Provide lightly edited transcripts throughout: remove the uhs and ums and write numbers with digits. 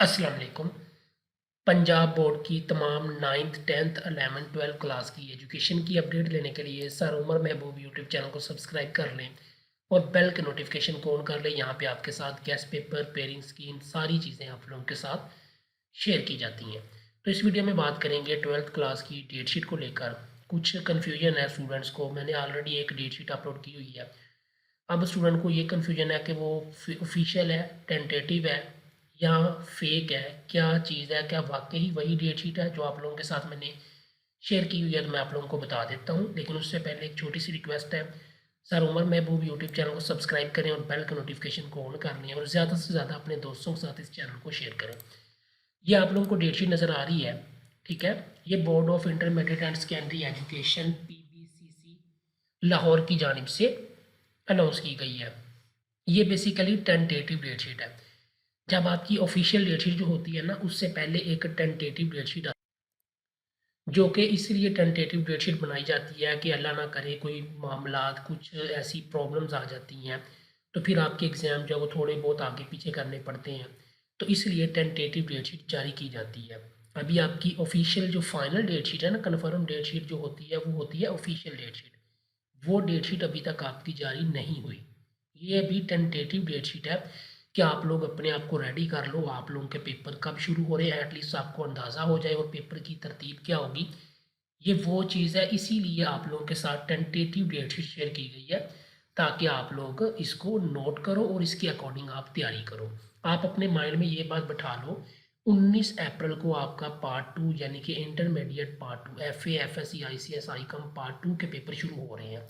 अस्सलाम वालेकुम। पंजाब बोर्ड की तमाम 9th 10th 11th 12th class की एजुकेशन की अपडेट लेने के लिए सर उमर महबूब यूट्यूब चैनल को सब्सक्राइब कर लें और बेल के नोटिफिकेशन को ऑन कर लें। यहाँ पे आपके साथ गेस्ट पेपर, पेयरिंग स्कीम, सारी चीज़ें आप लोगों के साथ शेयर की जाती हैं। तो इस वीडियो में बात करेंगे 12th क्लास की डेट शीट को लेकर। कुछ कन्फ्यूजन है स्टूडेंट्स को। मैंने ऑलरेडी एक डेट शीट अपलोड की हुई है। अब स्टूडेंट को ये कन्फ्यूजन है कि वो ऑफिशियल है, टेंटेटिव है या फेक है, क्या चीज़ है, क्या वाकई वही डेट शीट है जो आप लोगों के साथ मैंने शेयर की हुई है। तो मैं आप लोगों को बता देता हूँ, लेकिन उससे पहले एक छोटी सी रिक्वेस्ट है। सर उमर महबूब यूट्यूब चैनल को सब्सक्राइब करें और बेल के नोटिफिकेशन को ऑन कर लें और ज़्यादा से ज़्यादा अपने दोस्तों के साथ इस चैनल को शेयर करें। ये आप लोगों को डेट शीट नज़र आ रही है, ठीक है। ये board of intermediate and secondary education PBCC Lahore की जानिब से अनाउंस की गई है। ये बेसिकली टेंटेटिव डेट शीट है। जब आपकी ऑफिशियल डेट शीट जो होती है ना, उससे पहले एक टेंटेटिव डेट शीट आती है, जो कि इसलिए टेंटेटिव डेट शीट बनाई जाती है कि अल्लाह ना करे कोई मामलात, कुछ ऐसी प्रॉब्लम्स आ जाती हैं तो फिर आपके एग्ज़ाम जो है वो थोड़े बहुत आगे पीछे करने पड़ते हैं। तो इसलिए टेंटेटिव डेट शीट जारी की जाती है। अभी आपकी ऑफिशियल जो फाइनल डेट शीट है ना, कन्फर्म डेट शीट जो होती है वो होती है ऑफिशियल डेट शीट। वो डेट शीट अभी तक आपकी जारी नहीं हुई। ये अभी टेंटेटिव डेट शीट है कि आप लोग अपने आप को रेडी कर लो। आप लोगों के पेपर कब शुरू हो रहे हैं एटलीस्ट आपको अंदाज़ा हो जाए और पेपर की तरतीब क्या होगी। ये वो चीज़ है, इसीलिए आप लोगों के साथ टेंटेटिव डेट शीट शेयर की गई है ताकि आप लोग इसको नोट करो और इसके अकॉर्डिंग आप तैयारी करो। आप अपने माइंड में ये बात बैठा लो, 19 अप्रैल को आपका पार्ट 2 यानी कि intermediate part 2 FA FSC ICS ICOM part 2 के पेपर शुरू हो रहे हैं।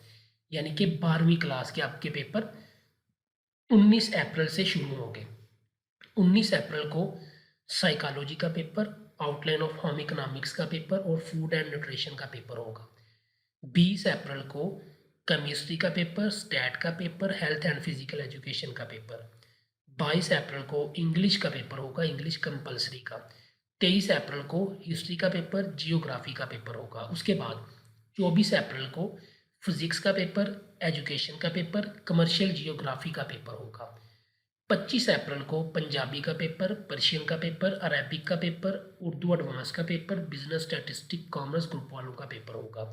यानी कि 12वीं क्लास के आपके पेपर 19 अप्रैल से शुरू होंगे। 19 अप्रैल को साइकोलॉजी का paper, outline of home economics का पेपर और फूड एंड न्यूट्रिशन का पेपर होगा। 20 अप्रैल को केमिस्ट्री का पेपर, स्टैट का paper, health and physical education का पेपर। 22 अप्रैल को इंग्लिश का पेपर होगा, इंग्लिश कंपलसरी का। 23 अप्रैल को हिस्ट्री का पेपर, जियोग्राफी का पेपर होगा। उसके बाद 24 अप्रैल को फिजिक्स का पेपर, एजुकेशन का पेपर, कमर्शियल जियोग्राफी का पेपर होगा। 25 अप्रैल को पंजाबी का पेपर, पर्शियन का पेपर, अरेबिक का पेपर, उर्दू एडवांस का paper, business statistic commerce group वालों का पेपर होगा।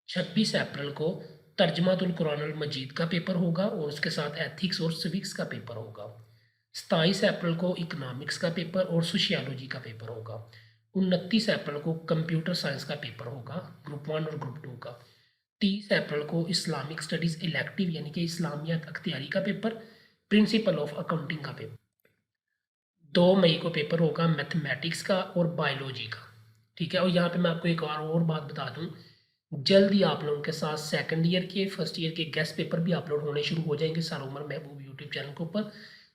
26 अप्रैल को तर्जमातुल कुरानुल मजीद का पेपर होगा और उसके साथ एथिक्स और सिविक्स का पेपर होगा। 27 अप्रैल को इकोनॉमिक्स का पेपर और सोशियोलॉजी का पेपर होगा। 29 अप्रैल को कंप्यूटर साइंस का पेपर होगा, ग्रुप 1 और ग्रुप 2 का। 30 अप्रैल को इस्लामिक स्टडीज़ इलेक्टिव यानी कि इस्लामियात अख्तियारी का पेपर, प्रिंसिपल ऑफ अकाउंटिंग का पेपर। 2 मई को पेपर होगा मैथमेटिक्स का और बायोलॉजी का, ठीक है। और यहाँ पे मैं आपको एक और बात बता दूँ, जल्द ही आप लोगों के साथ सेकंड ईयर के, फर्स्ट ईयर के गेस्ट पेपर भी अपलोड होने शुरू हो जाएंगे सर उमर महबूब यूट्यूब चैनल के ऊपर।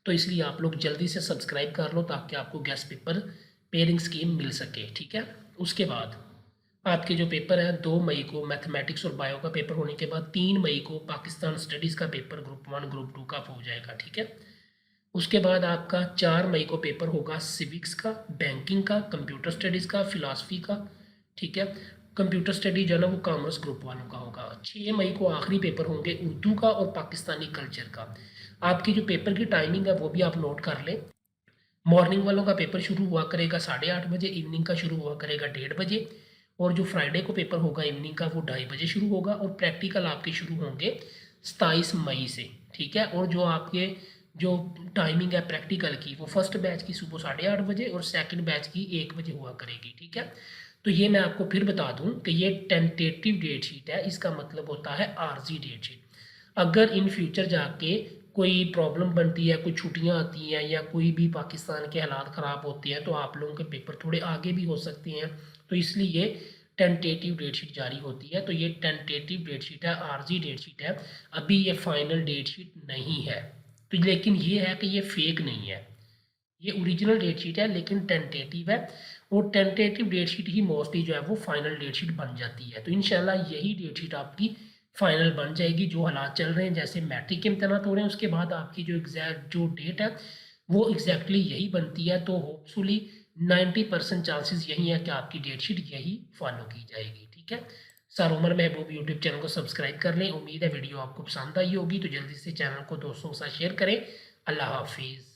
तो इसलिए आप लोग जल्दी से सब्सक्राइब कर लो ताकि आपको गेस्ट पेपर पेयरिंग स्कीम मिल सके, ठीक है। उसके बाद आपके जो पेपर हैं, 2 मई को मैथमेटिक्स और बायो का पेपर होने के बाद 3 मई को पाकिस्तान स्टडीज़ का पेपर ग्रुप 1 ग्रुप 2 का हो जाएगा, ठीक है। उसके बाद आपका 4 मई को पेपर होगा सिविक्स का, बैंकिंग का, कंप्यूटर स्टडीज़ का, फिलासफी का, ठीक है। कंप्यूटर स्टडी जो है ना वो कॉमर्स ग्रुप वालों का होगा। 6 मई को आखिरी पेपर होंगे उर्दू का और पाकिस्तानी कल्चर का। आपकी जो पेपर की टाइमिंग है वो भी आप नोट कर लें। मॉर्निंग वालों का पेपर शुरू हुआ करेगा 8:30 बजे, इवनिंग का शुरू हुआ करेगा 1:30 बजे, और जो फ्राइडे को पेपर होगा इवनिंग का वो 2:30 बजे शुरू होगा। और प्रैक्टिकल आपके शुरू होंगे 27 मई से, ठीक है। और जो आपके जो टाइमिंग है प्रैक्टिकल की, वो फर्स्ट बैच की सुबह 8:30 बजे और सेकंड बैच की 1 बजे हुआ करेगी, ठीक है। तो ये मैं आपको फिर बता दूं कि ये टेंटेटिव डेट शीट है, इसका मतलब होता है आर्जी डेट शीट। अगर इन फ्यूचर जाके कोई प्रॉब्लम बनती है, कोई छुट्टियां आती हैं या कोई भी पाकिस्तान के हालात ख़राब होते हैं तो आप लोगों के पेपर थोड़े आगे भी हो सकते हैं। तो इसलिए टेंटेटिव डेट शीट जारी होती है। तो ये टेंटेटिव डेट शीट है, आर्जी डेट शीट है, अभी ये फाइनल डेट शीट नहीं है। तो लेकिन ये है कि ये फेक नहीं है, ये ओरिजिनल डेट शीट है लेकिन टेंटेटिव है। और टेंटेटिव डेट शीट ही मोस्टली जो है वो फाइनल डेट शीट बन जाती है। तो इंशाल्लाह यही डेट शीट आपकी फाइनल बन जाएगी। जो हालात चल रहे हैं, जैसे मैट्रिक के इम्तहान हो रहे हैं उसके बाद आपकी जो एग्जैक्ट जो डेट है वो एग्जैक्टली यही बनती है। तो होपफुली 90% चांसेस यही है कि आपकी डेट शीट यही फॉलो की जाएगी, ठीक है। सर उमर महबूब यूट्यूब चैनल को सब्सक्राइब कर लें। उम्मीद है वीडियो आपको पसंद आई होगी। तो जल्दी से चैनल को दोस्तों के साथ शेयर करें। अल्लाह हाफिज़।